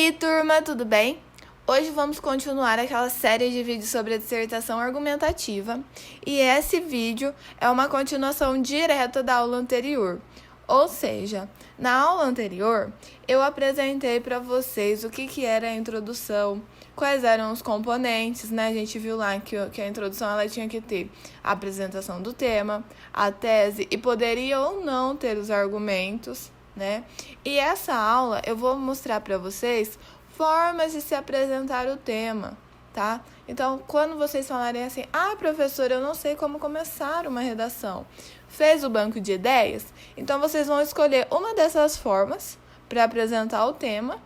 aí, turma, tudo bem? Hoje vamos continuar aquela série de vídeos sobre a dissertação argumentativa e esse vídeo é uma continuação direta da aula anterior. Ou seja, na aula anterior eu apresentei para vocês o que era a introdução, quais eram os componentes, né? A gente viu lá que a introdução ela tinha que ter a apresentação do tema, a tese e poderia ou não ter os argumentos, né? E essa aula eu vou mostrar para vocês formas de se apresentar o tema, tá? Então, quando vocês falarem assim, professora, eu não sei como começar uma redação, fez o banco de ideias? Então, vocês vão escolher uma dessas formas para apresentar o tema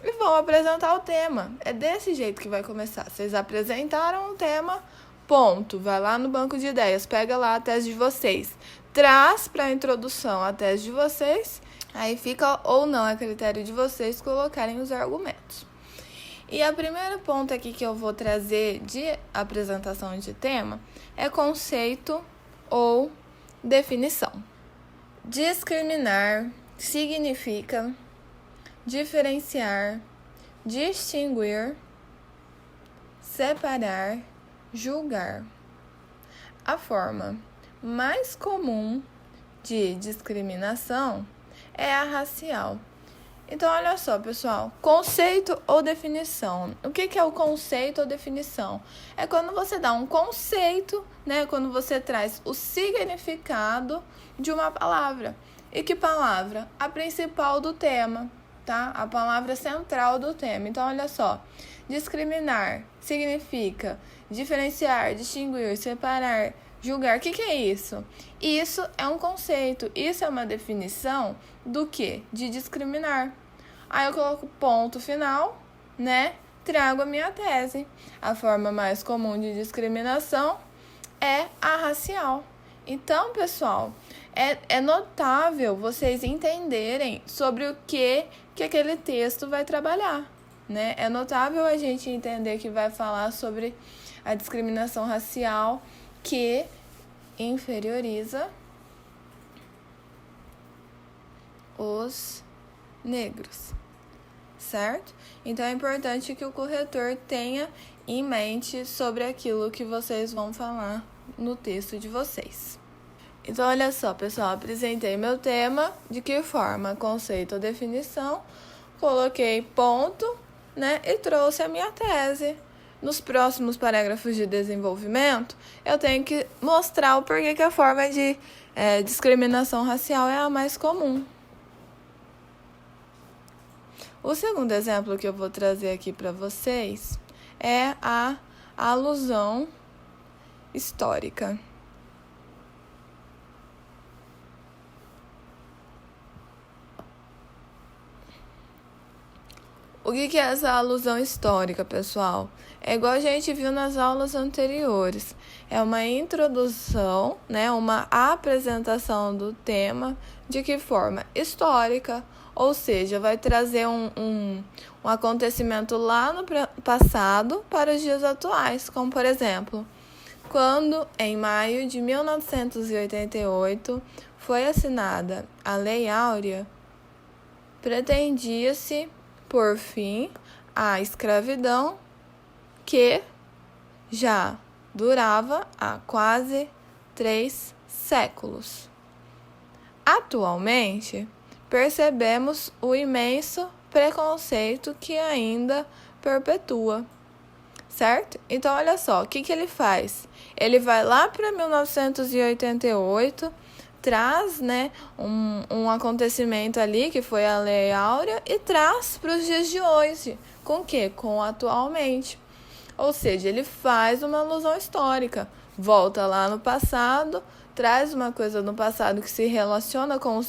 e vão apresentar o tema. É desse jeito que vai começar. Vocês apresentaram o tema, ponto. Vai lá no banco de ideias, pega lá a tese de vocês, traz para a introdução a tese de vocês. Aí fica ou não a critério de vocês colocarem os argumentos. E a primeiro ponto aqui que eu vou trazer de apresentação de tema é conceito ou definição. Discriminar significa diferenciar, distinguir, separar, julgar. A forma mais comum de discriminação é a racial. Então, olha só, pessoal, conceito ou definição. O que é o conceito ou definição? É quando você dá um conceito, né? Quando você traz o significado de uma palavra. E que palavra? A principal do tema, tá? A palavra central do tema. Então, olha só, discriminar significa diferenciar, distinguir, separar, julgar. O que é isso? Isso é um conceito, isso é uma definição do quê? De discriminar. Aí eu coloco ponto final, né? Trago a minha tese. A forma mais comum de discriminação é a racial. Então, pessoal, é notável vocês entenderem sobre o que aquele texto vai trabalhar, né? É notável a gente entender que vai falar sobre a discriminação racial que inferioriza os negros, certo? Então é importante que o corretor tenha em mente sobre aquilo que vocês vão falar no texto de vocês. Então olha só, pessoal, apresentei meu tema, de que forma? Conceito ou definição, coloquei ponto, né? E trouxe a minha tese. Nos próximos parágrafos de desenvolvimento, eu tenho que mostrar o porquê que a forma de discriminação racial é a mais comum. O segundo exemplo que eu vou trazer aqui para vocês é a alusão histórica. O que é essa alusão histórica, pessoal? É igual a gente viu nas aulas anteriores. É uma introdução, né, uma apresentação do tema, de que forma? Histórica, ou seja, vai trazer um acontecimento lá no passado para os dias atuais, como por exemplo, quando em maio de 1988 foi assinada a Lei Áurea, pretendia-se por fim a escravidão que já durava há quase 3 séculos. Atualmente, percebemos o imenso preconceito que ainda perpetua, certo? Então, olha só, o que ele faz? Ele vai lá para 1988, traz, né, um acontecimento ali, que foi a Lei Áurea, e traz para os dias de hoje. Com o quê? Com o atualmente. Ou seja, ele faz uma alusão histórica. Volta lá no passado, traz uma coisa no passado que se relaciona com o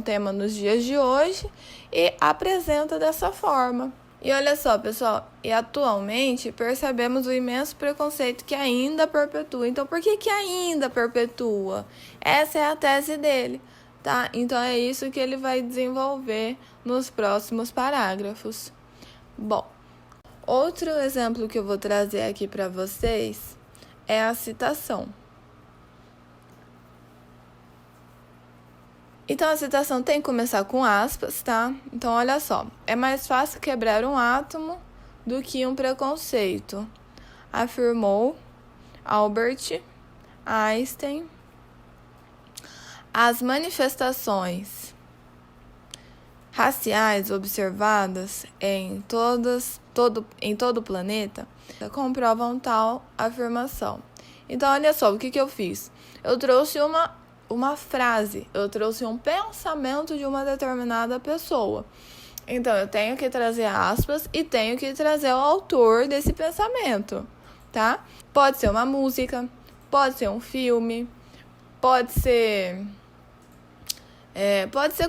tema nos dias de hoje e apresenta dessa forma. E olha só, pessoal, e atualmente percebemos o imenso preconceito que ainda perpetua. Então, por que ainda perpetua? Essa é a tese dele, tá? Então, é isso que ele vai desenvolver nos próximos parágrafos. Bom, outro exemplo que eu vou trazer aqui para vocês é a citação. Então, a citação tem que começar com aspas, tá? Então, olha só. É mais fácil quebrar um átomo do que um preconceito, afirmou Albert Einstein. As manifestações raciais observadas em todo o planeta comprovam tal afirmação. Então, olha só, o que eu fiz? Eu trouxe uma frase, eu trouxe um pensamento de uma determinada pessoa. Então, eu tenho que trazer aspas e tenho que trazer o autor desse pensamento, tá? Pode ser uma música, pode ser um filme, pode ser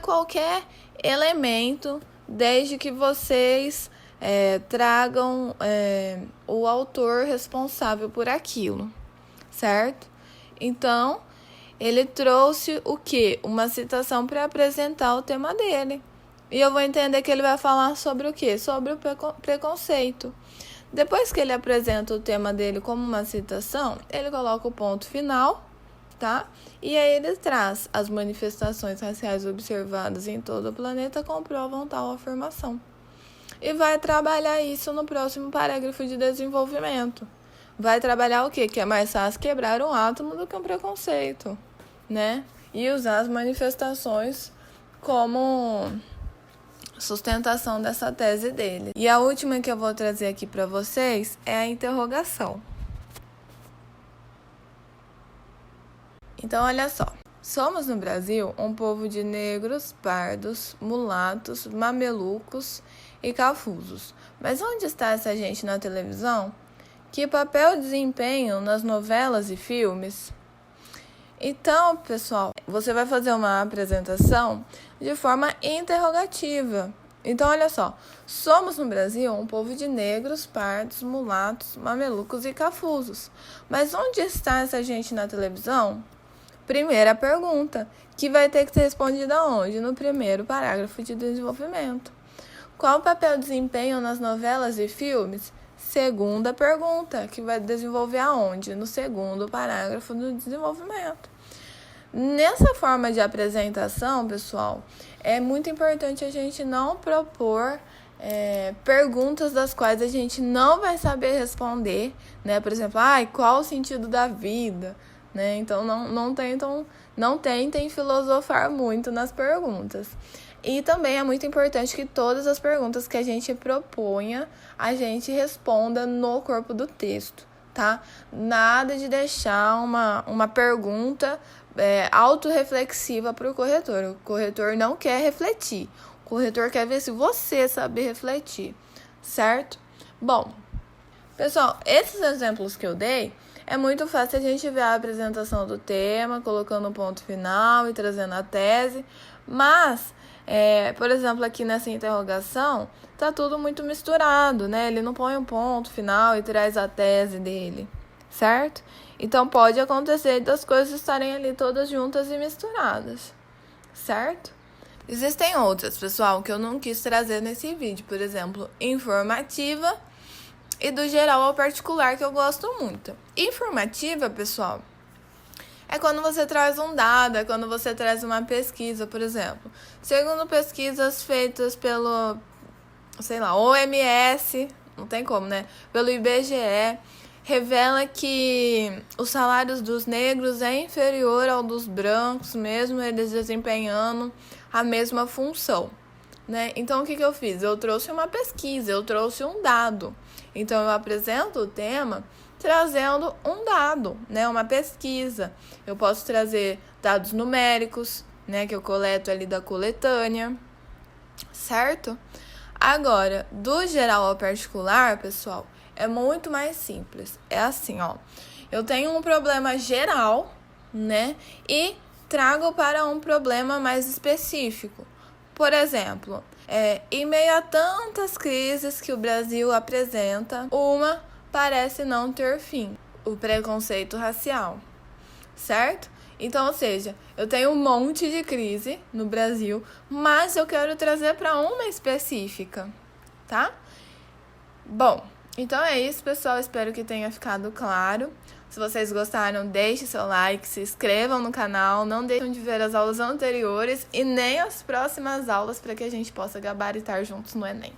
qualquer elemento, desde que vocês tragam o autor responsável por aquilo, certo? Então, ele trouxe o quê? Uma citação para apresentar o tema dele. E eu vou entender que ele vai falar sobre o quê? Sobre o preconceito. Depois que ele apresenta o tema dele como uma citação, ele coloca o ponto final, tá? E aí ele traz: as manifestações raciais observadas em todo o planeta comprovam tal afirmação. E vai trabalhar isso no próximo parágrafo de desenvolvimento. Vai trabalhar o quê? Que é mais fácil quebrar um átomo do que um preconceito, né? E usar as manifestações como sustentação dessa tese dele. E a última que eu vou trazer aqui para vocês é a interrogação. Então, olha só. Somos no Brasil um povo de negros, pardos, mulatos, mamelucos e cafusos. Mas onde está essa gente na televisão? Que papel desempenham nas novelas e filmes? Então, pessoal, você vai fazer uma apresentação de forma interrogativa. Então, olha só. Somos no Brasil um povo de negros, pardos, mulatos, mamelucos e cafusos. Mas onde está essa gente na televisão? Primeira pergunta, que vai ter que ser respondida onde? No primeiro parágrafo de desenvolvimento. Qual o papel desempenham nas novelas e filmes? Segunda pergunta, que vai desenvolver aonde? No segundo parágrafo do desenvolvimento. Nessa forma de apresentação, pessoal, é muito importante a gente não propor perguntas das quais a gente não vai saber responder, né? Por exemplo, qual o sentido da vida? Né? Então, não tentem filosofar muito nas perguntas. E também é muito importante que todas as perguntas que a gente proponha, a gente responda no corpo do texto, tá? Nada de deixar uma pergunta autorreflexiva para o corretor. O corretor não quer refletir. O corretor quer ver se você sabe refletir, certo? Bom, pessoal, esses exemplos que eu dei, é muito fácil a gente ver a apresentação do tema, colocando o ponto final e trazendo a tese, mas, por exemplo, aqui nessa interrogação, tá tudo muito misturado, né? Ele não põe um ponto final e traz a tese dele, certo? Então, pode acontecer das coisas estarem ali todas juntas e misturadas, certo? Existem outras, pessoal, que eu não quis trazer nesse vídeo, por exemplo, informativa e do geral ao particular, que eu gosto muito. Informativa, pessoal, é quando você traz um dado, é quando você traz uma pesquisa, por exemplo. Segundo pesquisas feitas pelo, OMS, não tem como, né? Pelo IBGE, revela que os salários dos negros é inferior ao dos brancos, mesmo eles desempenhando a mesma função, né? Então, o que eu fiz? Eu trouxe uma pesquisa, eu trouxe um dado. Então, eu apresento o tema trazendo um dado, né? Uma pesquisa. Eu posso trazer dados numéricos, né? Que eu coleto ali da coletânea, certo? Agora, do geral ao particular, pessoal, é muito mais simples. É assim, ó. Eu tenho um problema geral, né? E trago para um problema mais específico. Por exemplo, em meio a tantas crises que o Brasil apresenta, uma parece não ter fim: o preconceito racial, certo? Então, ou seja, eu tenho um monte de crise no Brasil, mas eu quero trazer para uma específica, tá? Bom, então é isso, pessoal. Espero que tenha ficado claro. Se vocês gostaram, deixe seu like, se inscrevam no canal, não deixem de ver as aulas anteriores e nem as próximas aulas para que a gente possa gabaritar juntos no Enem.